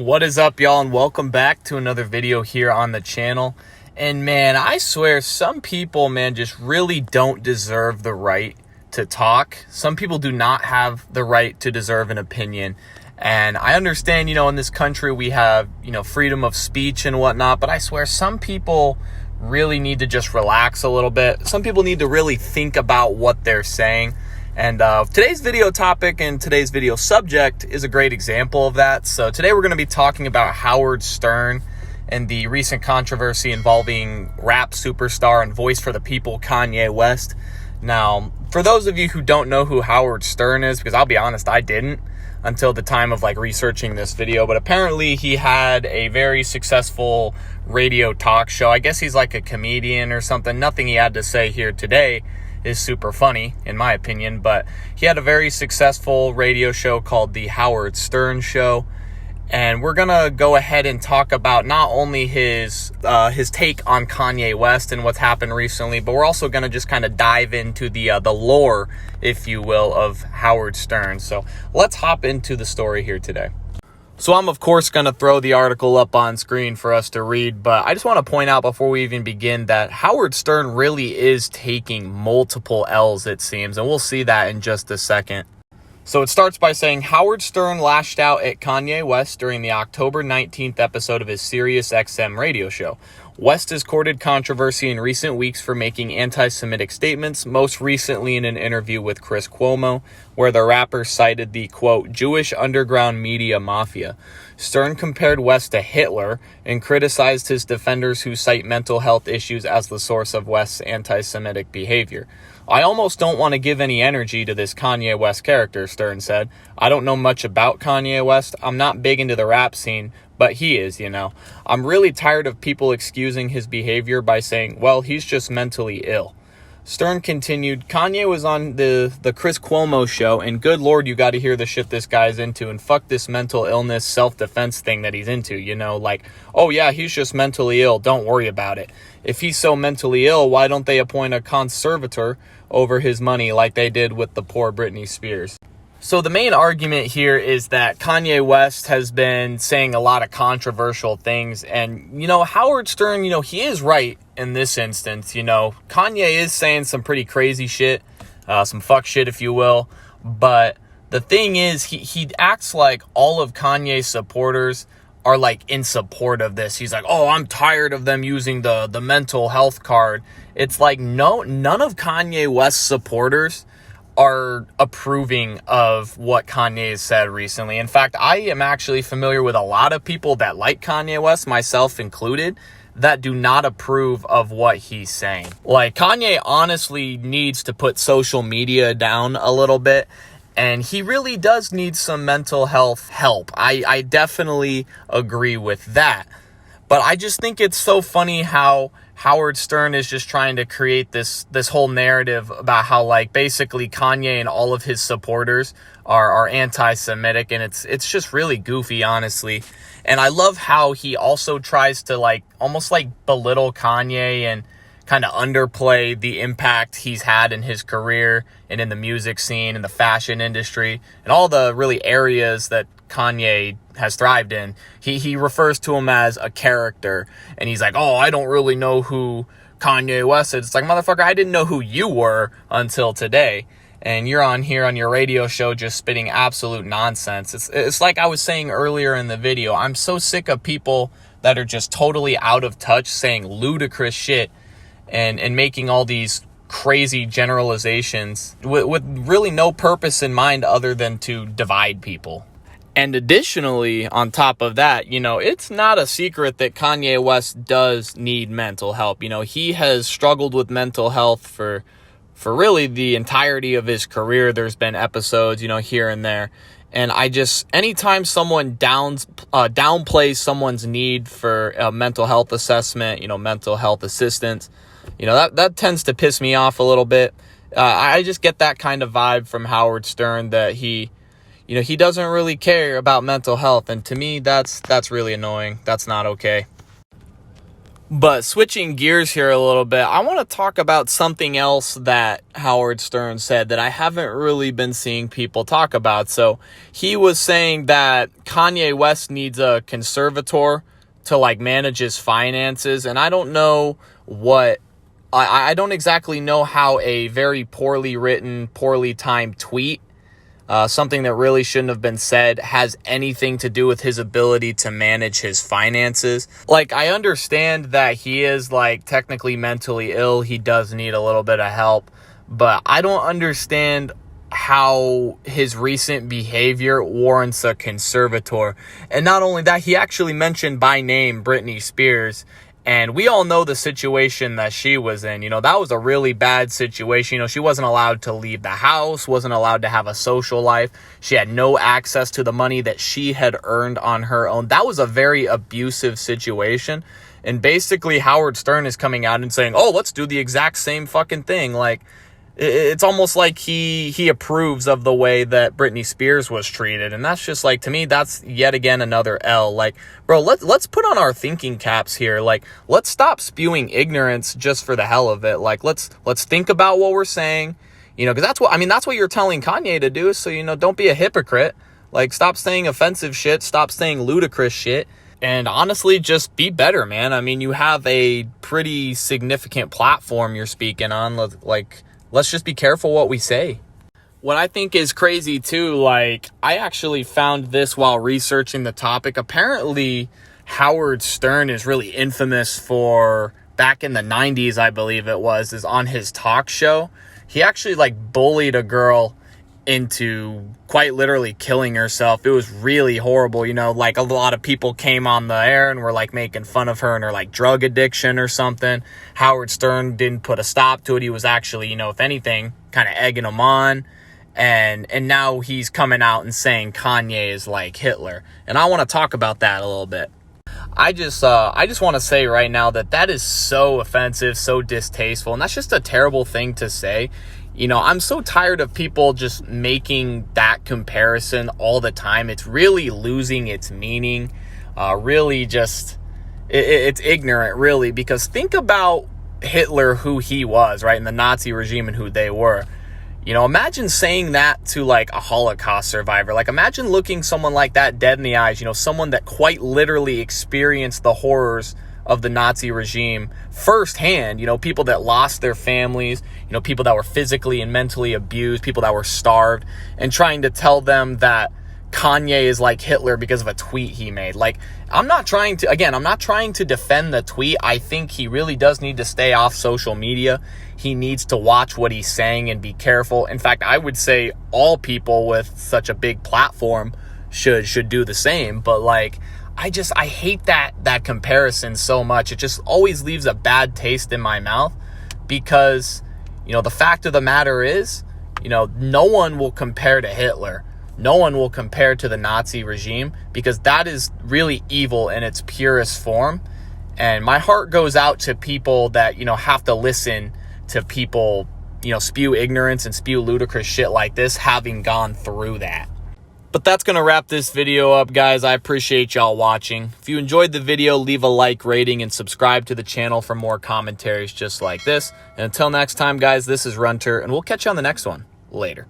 What is up, y'all, and welcome back to another video here on the channel. And man, I swear some people, man, just really don't deserve the right to talk. Some people do not have the right to deserve an opinion. And I understand, in this country we have, freedom of speech and whatnot, but I swear some people really need to just relax a little bit. Some people need to really think about what they're saying. And today's video topic and today's video subject is a great example of that. So today we're going to be talking about Howard Stern and the recent controversy involving rap superstar and voice for the people Kanye West. Now, for those of you who don't know who Howard Stern is, because I'll be honest, I didn't until the time of researching this video, but apparently he had a very successful radio talk show. I guess he's like a comedian or something. Nothing he had to say here today is super funny, in my opinion, but he had a very successful radio show called The Howard Stern Show, and we're gonna go ahead and talk about not only his take on Kanye West and what's happened recently, but we're also gonna just kind of dive into the lore, if you will, of Howard Stern. So let's hop into the story here today. So I'm, of course, going to throw the article up on screen for us to read, but I just want to point out before we even begin that Howard Stern really is taking multiple L's, it seems, and we'll see that in just a second. So it starts by saying, Howard Stern lashed out at Kanye West during the October 19th episode of his SiriusXM radio show. West has courted controversy in recent weeks for making anti-Semitic statements, most recently in an interview with Chris Cuomo, where the rapper cited the, quote, Jewish underground media mafia. Stern compared West to Hitler and criticized his defenders who cite mental health issues as the source of West's anti-Semitic behavior. I almost don't want to give any energy to this Kanye West character, Stern said. I don't know much about Kanye West. I'm not big into the rap scene, but he is, I'm really tired of people excusing his behavior by saying, well, he's just mentally ill. Stern continued, Kanye was on the Chris Cuomo show, and good Lord, you got to hear the shit this guy's into, and fuck this mental illness, self-defense thing that he's into, oh yeah, he's just mentally ill, don't worry about it. If he's so mentally ill, why don't they appoint a conservator over his money like they did with the poor Britney Spears? So the main argument here is that Kanye West has been saying a lot of controversial things. And, Howard Stern, he is right in this instance. Kanye is saying some pretty crazy shit, some fuck shit, if you will. But the thing is, he acts like all of Kanye's supporters are in support of this. He's like, oh, I'm tired of them using the mental health card. It's like, no, none of Kanye West's supporters are approving of what Kanye has said recently. In fact, I am actually familiar with a lot of people that like Kanye West, myself included, that do not approve of what he's saying. Kanye honestly needs to put social media down a little bit, and he really does need some mental health help. I definitely agree with that. But I just think it's so funny how Howard Stern is just trying to create this whole narrative about how basically Kanye and all of his supporters are anti-Semitic, and it's just really goofy, honestly. And I love how he also tries to almost belittle Kanye and kind of underplay the impact he's had in his career and in the music scene and the fashion industry and all the really areas that Kanye has thrived in. He refers to him as a character, and he's like, oh, I don't really know who Kanye West is. It's like, motherfucker, I didn't know who you were until today, and you're on here on your radio show just spitting absolute nonsense. It's like I was saying earlier in the video, I'm so sick of people that are just totally out of touch saying ludicrous shit and making all these crazy generalizations with really no purpose in mind other than to divide people. And additionally, on top of that, it's not a secret that Kanye West does need mental help. He has struggled with mental health for really the entirety of his career. There's been episodes, here and there. And anytime someone downplays someone's need for a mental health assessment, mental health assistance, that tends to piss me off a little bit. I just get that kind of vibe from Howard Stern that he doesn't really care about mental health. And to me, that's really annoying. That's not okay. But switching gears here a little bit, I want to talk about something else that Howard Stern said that I haven't really been seeing people talk about. So he was saying that Kanye West needs a conservator to like manage his finances. And I don't know I don't exactly know how a very poorly written, poorly timed tweet, something that really shouldn't have been said, has anything to do with his ability to manage his finances. Like, I understand that he is like technically mentally ill. He does need a little bit of help, but I don't understand how his recent behavior warrants a conservator. And not only that, he actually mentioned by name Britney Spears. And we all know the situation that she was in. You know, that was a really bad situation. You know, she wasn't allowed to leave the house, wasn't allowed to have a social life. She had no access to the money that she had earned on her own. That was a very abusive situation. And basically, Howard Stern is coming out and saying, oh, let's do the exact same fucking thing. Like, it's almost like he approves of the way that Britney Spears was treated. And that's just like, to me, that's yet again another L. Like, bro, let's put on our thinking caps here. Like, let's stop spewing ignorance just for the hell of it. Like, let's think about what we're saying, you know, because that's what you're telling Kanye to do. So, you know, don't be a hypocrite. Like, stop saying offensive shit, stop saying ludicrous shit. And honestly, just be better, man. I mean, you have a pretty significant platform you're speaking on. Like, let's just be careful what we say. What I think is crazy too, like, I actually found this while researching the topic. Apparently, Howard Stern is really infamous for, back in the 90s, I believe it was, is on his talk show. He actually like bullied a girl into quite literally killing herself. It was really horrible. You know, like a lot of people came on the air and were like making fun of her and her like drug addiction or something. Howard Stern didn't put a stop to it. He was actually, you know, if anything, kind of egging them on. And now he's coming out and saying Kanye is like Hitler. And I want to talk about that a little bit. I just want to say right now that is so offensive, so distasteful, and that's just a terrible thing to say. You know, I'm so tired of people just making that comparison all the time. It's really losing its meaning. Really just, it's ignorant, really, because think about Hitler, who he was, right, and the Nazi regime and who they were. You know, imagine saying that to like a Holocaust survivor. Like, imagine looking someone like that dead in the eyes, you know, someone that quite literally experienced the horrors of the Nazi regime firsthand, you know, people that lost their families, you know, people that were physically and mentally abused, people that were starved, and trying to tell them that Kanye is like Hitler because of a tweet he made. Like, I'm not trying to defend the tweet. I think he really does need to stay off social media. He needs to watch what he's saying and be careful. In fact, I would say all people with such a big platform should do the same. But like, I hate that comparison so much. It just always leaves a bad taste in my mouth, because, you know, the fact of the matter is, you know, no one will compare to Hitler. No one will compare to the Nazi regime, because that is really evil in its purest form. And my heart goes out to people that, you know, have to listen to people, you know, spew ignorance and spew ludicrous shit like this, having gone through that. But that's going to wrap this video up, guys. I appreciate y'all watching. If you enjoyed the video, leave a like, rating, and subscribe to the channel for more commentaries just like this. And until next time, guys, this is Runter, and we'll catch you on the next one. Later.